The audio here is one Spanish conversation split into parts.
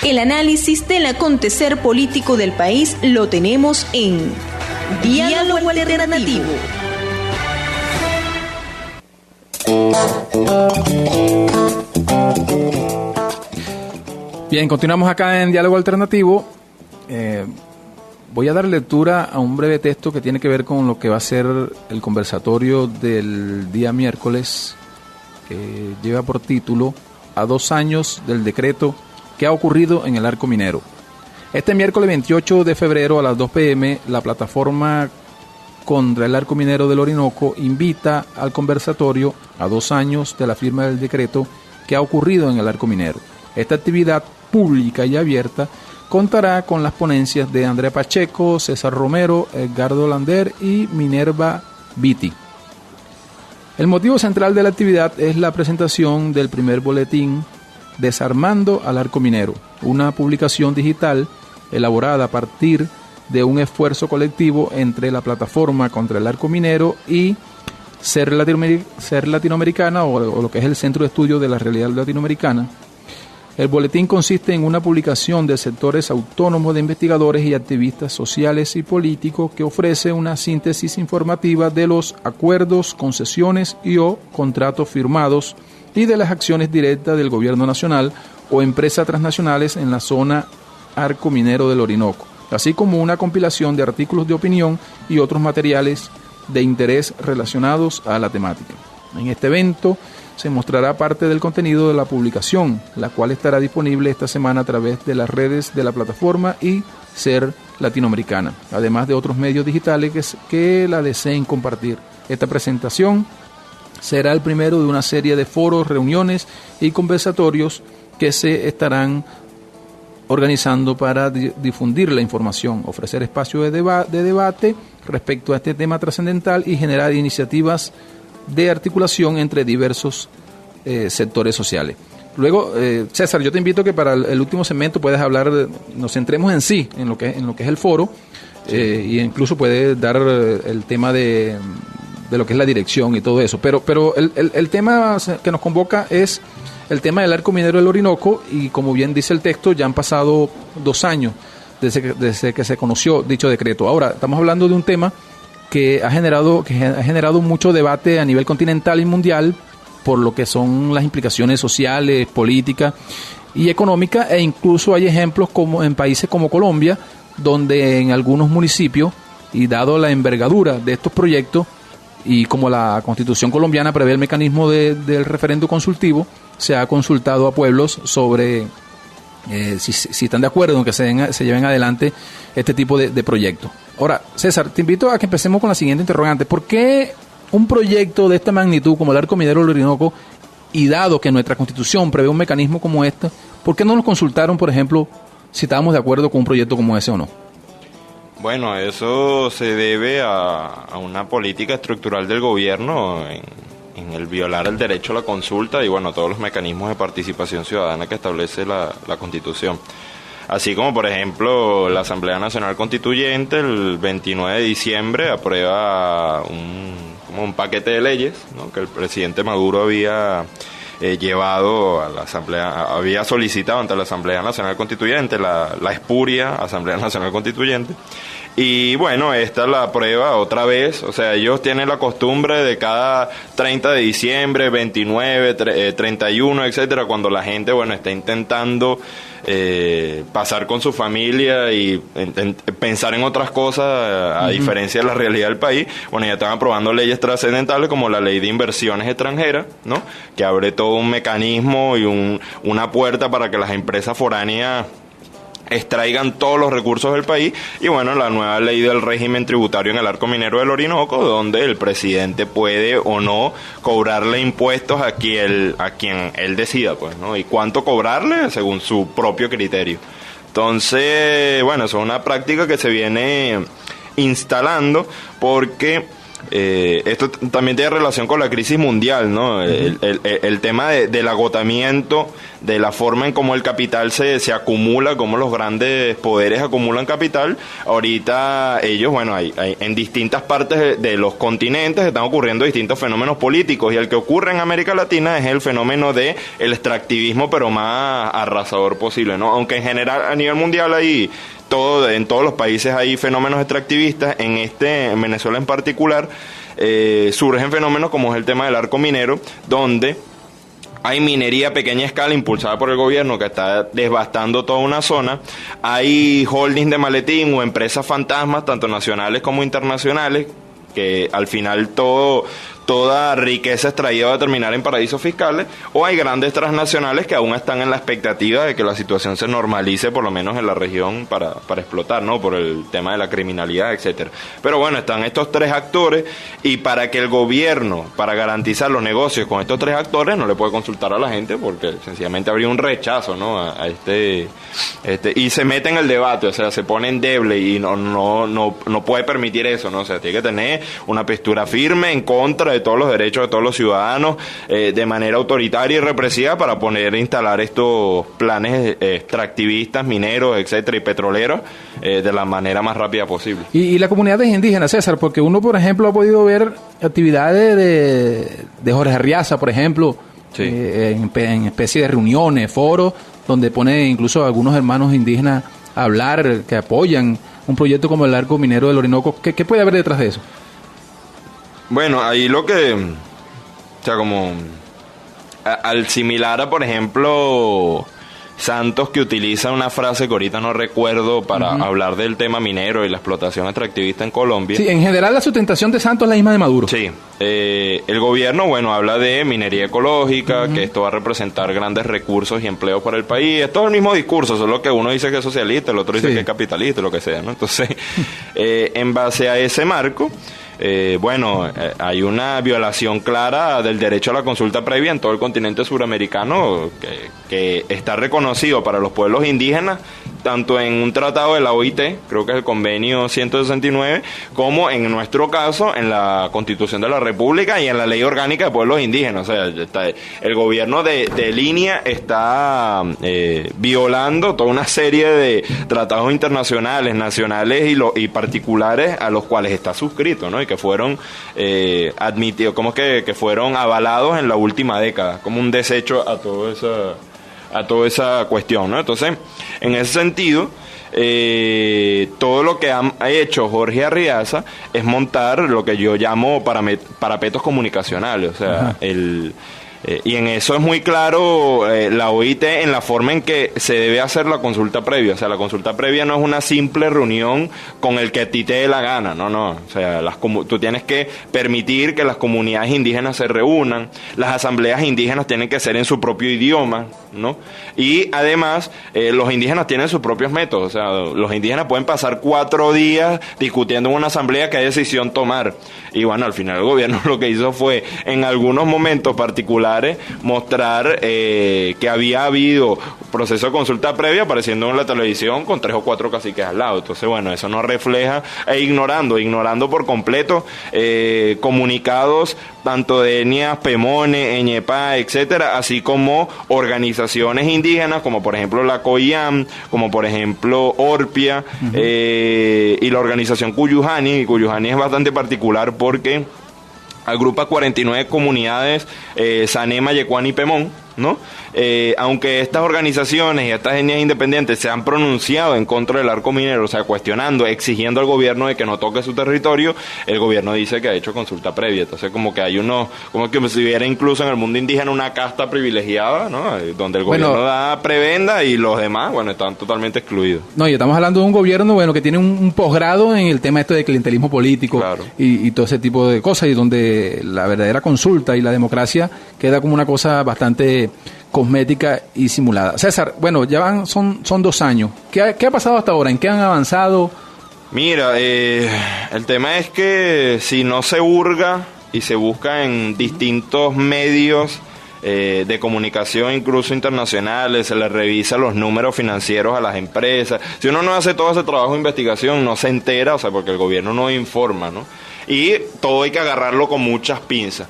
El análisis del acontecer político del país lo tenemos en Diálogo Alternativo. Bien, continuamos acá en Diálogo Alternativo. Voy a dar lectura a un breve texto que tiene que ver con lo que va a ser el conversatorio del día miércoles, que lleva por título "A 2 años del decreto, ¿qué ha ocurrido en el arco minero?". Este miércoles 28 de febrero a las 2 p.m, la plataforma contra el arco minero del Orinoco invita al conversatorio a 2 años de la firma del decreto ¿qué ha ocurrido en el arco minero? Esta actividad pública y abierta contará con las ponencias de Andrea Pacheco, César Romero, Edgardo Lander y Minerva Vitti. El motivo central de la actividad es la presentación del primer boletín Desarmando al Arco Minero, una publicación digital elaborada a partir de un esfuerzo colectivo entre la plataforma contra el arco minero y Ser Latinoamericana, o lo que es el Centro de Estudio de la Realidad Latinoamericana. El boletín consiste en una publicación de sectores autónomos de investigadores y activistas sociales y políticos que ofrece una síntesis informativa de los acuerdos, concesiones o contratos firmados y de las acciones directas del gobierno nacional o empresas transnacionales en la zona arco minero del Orinoco, así como una compilación de artículos de opinión y otros materiales de interés relacionados a la temática. En este evento se mostrará parte del contenido de la publicación, la cual estará disponible esta semana a través de las redes de la plataforma y Ser Latinoamericana, además de otros medios digitales que la deseen compartir. Esta presentación será el primero de una serie de foros, reuniones y conversatorios que se estarán organizando para difundir la información, ofrecer espacio de debate respecto a este tema trascendental y generar iniciativas de articulación entre diversos sectores sociales. Luego, César, yo te invito que para el último segmento puedas hablar, nos centremos en sí, en lo que es el foro, y incluso puedes dar el tema de lo que es la dirección y todo eso. Pero el tema que nos convoca es el tema del arco minero del Orinoco, y como bien dice el texto, ya han pasado 2 años desde que se conoció dicho decreto. Ahora, estamos hablando de un tema que ha generado mucho debate a nivel continental y mundial por lo que son las implicaciones sociales, políticas y económicas, e incluso hay ejemplos como en países como Colombia, donde en algunos municipios, y dado la envergadura de estos proyectos, y como la Constitución colombiana prevé el mecanismo del referendo consultivo, se ha consultado a pueblos sobre si están de acuerdo en que se lleven adelante este tipo de proyectos. Ahora, César, te invito a que empecemos con la siguiente interrogante. ¿Por qué un proyecto de esta magnitud como el arco minero del Orinoco, y dado que nuestra Constitución prevé un mecanismo como este, por qué no nos consultaron, por ejemplo, si estábamos de acuerdo con un proyecto como ese o no? Bueno, eso se debe a una política estructural del gobierno en el violar el derecho a la consulta y, bueno, todos los mecanismos de participación ciudadana que establece la Constitución. Así como, por ejemplo, la Asamblea Nacional Constituyente el 29 de diciembre aprueba un paquete de leyes, ¿no?, que el presidente Maduro había llevado a la Asamblea, había solicitado ante la Asamblea Nacional Constituyente, la espuria Asamblea Nacional Constituyente. Y bueno, esta la aprueba otra vez, o sea, ellos tienen la costumbre de cada 30 de diciembre, 29, 31, etcétera, cuando la gente, bueno, está intentando pasar con su familia y pensar en otras cosas, a diferencia de la realidad del país, bueno, ya están aprobando leyes trascendentales como la ley de inversiones extranjeras, ¿no?, que abre todo un mecanismo y una puerta para que las empresas foráneas extraigan todos los recursos del país, y bueno, la nueva ley del régimen tributario en el arco minero del Orinoco, donde el presidente puede o no cobrarle impuestos a quien él decida, pues, ¿no?, y cuánto cobrarle según su propio criterio. Entonces, bueno, eso es una práctica que se viene instalando porque esto también tiene relación con la crisis mundial, ¿no? El tema del agotamiento de la forma en cómo el capital se acumula, cómo los grandes poderes acumulan capital. Ahorita ellos, bueno, hay en distintas partes de los continentes están ocurriendo distintos fenómenos políticos, y el que ocurre en América Latina es el fenómeno de el extractivismo, pero más arrasador posible, ¿no? Aunque en general a nivel mundial hay en todos los países hay fenómenos extractivistas, en Venezuela en particular surgen fenómenos como es el tema del arco minero, donde hay minería a pequeña escala impulsada por el gobierno que está devastando toda una zona. Hay holdings de maletín o empresas fantasmas, tanto nacionales como internacionales, que al final toda riqueza extraída va a terminar en paraísos fiscales, o hay grandes transnacionales que aún están en la expectativa de que la situación se normalice, por lo menos en la región, para explotar, ¿no? Por el tema de la criminalidad, etcétera. Pero bueno, están estos tres actores, y para que el gobierno, para garantizar los negocios con estos tres actores, no le puede consultar a la gente, porque sencillamente habría un rechazo, ¿no? a y se mete en el debate, o sea, se pone endeble, y no puede permitir eso, ¿no? O sea, tiene que tener una postura firme en contra de todos los derechos de todos los ciudadanos, de manera autoritaria y represiva, para poner e instalar estos planes extractivistas, mineros, etcétera, y petroleros, de la manera más rápida posible. Y la comunidad indígena, César, porque uno, por ejemplo, ha podido ver actividades de Jorge Arriaza, por ejemplo, sí, en especie de reuniones, foros, donde pone incluso a algunos hermanos indígenas a hablar, que apoyan un proyecto como el arco minero del Orinoco. ¿Qué puede haber detrás de eso? Bueno, ahí o sea, como al similar a, por ejemplo, Santos, que utiliza una frase que ahorita no recuerdo para hablar del tema minero y la explotación extractivista en Colombia. Sí, en general la sustentación de Santos es la misma de Maduro. Sí, el gobierno, bueno, habla de minería ecológica, que esto va a representar grandes recursos y empleos para el país. Es todo el mismo discurso, solo que uno dice que es socialista, el otro dice que es capitalista, lo que sea, ¿no? Entonces, en base a ese marco, hay una violación clara del derecho a la consulta previa en todo el continente suramericano, que está reconocido para los pueblos indígenas, tanto en un tratado de la OIT, creo que es el convenio 169, como en nuestro caso en la Constitución de la República y en la Ley Orgánica de Pueblos Indígenas. O sea, el gobierno de línea está violando toda una serie de tratados internacionales, nacionales y particulares a los cuales está suscrito, ¿no? Y que fueron admitidos, como que fueron avalados en la última década, como un desecho a toda esa cuestión, ¿no? Entonces, en ese sentido, todo lo que ha hecho Jorge Arriaza es montar lo que yo llamo parapetos comunicacionales, o sea, y en eso es muy claro la OIT en la forma en que se debe hacer la consulta previa. O sea, la consulta previa no es una simple reunión con el que a ti te dé la gana, no. O sea, tú tienes que permitir que las comunidades indígenas se reúnan, las asambleas indígenas tienen que ser en su propio idioma, ¿no? Y además, los indígenas tienen sus propios métodos. O sea, los indígenas pueden pasar 4 días discutiendo en una asamblea qué decisión tomar. Y bueno, al final el gobierno lo que hizo fue, en algunos momentos particulares, mostrar que había habido proceso de consulta previa apareciendo en la televisión con 3 o 4 caciques al lado. Entonces, bueno, eso no refleja, ignorando por completo comunicados tanto de etnias, Pemone, Eñepá, etcétera, así como organizaciones indígenas como por ejemplo la COIAM, como por ejemplo Orpia, y la organización Cuyujani. Y Cuyujani es bastante particular porque agrupa 49 comunidades, Sanema, Yecuán y Pemón, ¿no? Aunque estas organizaciones y estas etnias independientes se han pronunciado en contra del arco minero, o sea, cuestionando, exigiendo al gobierno de que no toque su territorio, el gobierno dice que ha hecho consulta previa. Entonces, como que hay como que si hubiera incluso en el mundo indígena una casta privilegiada, ¿no? Donde el gobierno da prebenda y los demás, bueno, están totalmente excluidos. No, y estamos hablando de un gobierno, bueno, que tiene un posgrado en el tema de clientelismo político, claro, y todo ese tipo de cosas, y donde la verdadera consulta y la democracia queda como una cosa bastante cosmética y simulada. César, bueno, ya son 2 años. ¿Qué ha pasado hasta ahora? ¿En qué han avanzado? Mira, el tema es que si no se hurga y se busca en distintos medios de comunicación, incluso internacionales, se le revisa los números financieros a las empresas, si uno no hace todo ese trabajo de investigación, no se entera, o sea, porque el gobierno no informa, ¿no? Y todo hay que agarrarlo con muchas pinzas.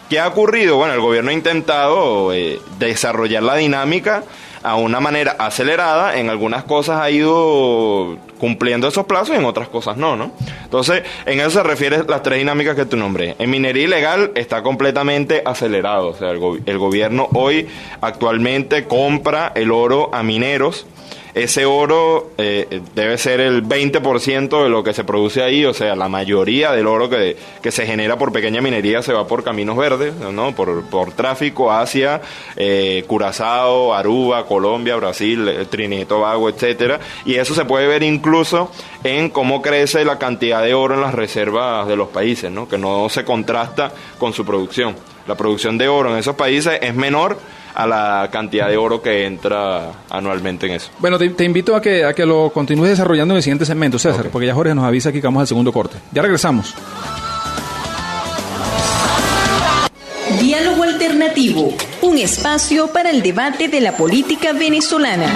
¿Qué ha ocurrido? Bueno, el gobierno ha intentado desarrollar la dinámica a una manera acelerada. En algunas cosas ha ido cumpliendo esos plazos y en otras cosas no. Entonces, en eso se refiere las tres dinámicas que tú nombré. En minería ilegal está completamente acelerado. O sea, el gobierno hoy actualmente compra el oro a mineros. Ese oro debe ser el 20% de lo que se produce ahí, o sea, la mayoría del oro que se genera por pequeña minería se va por caminos verdes, ¿no? Por tráfico hacia Curazao, Aruba, Colombia, Brasil, Trinidad y Tobago, etcétera. Y eso se puede ver incluso en cómo crece la cantidad de oro en las reservas de los países, ¿no? Que no se contrasta con su producción. La producción de oro en esos países es menor a la cantidad de oro que entra anualmente en eso. Bueno, te invito a que lo continúes desarrollando en el siguiente segmento, César, okay, porque ya Jorge nos avisa que vamos al segundo corte. Ya regresamos. Diálogo Alternativo, un espacio para el debate de la política venezolana.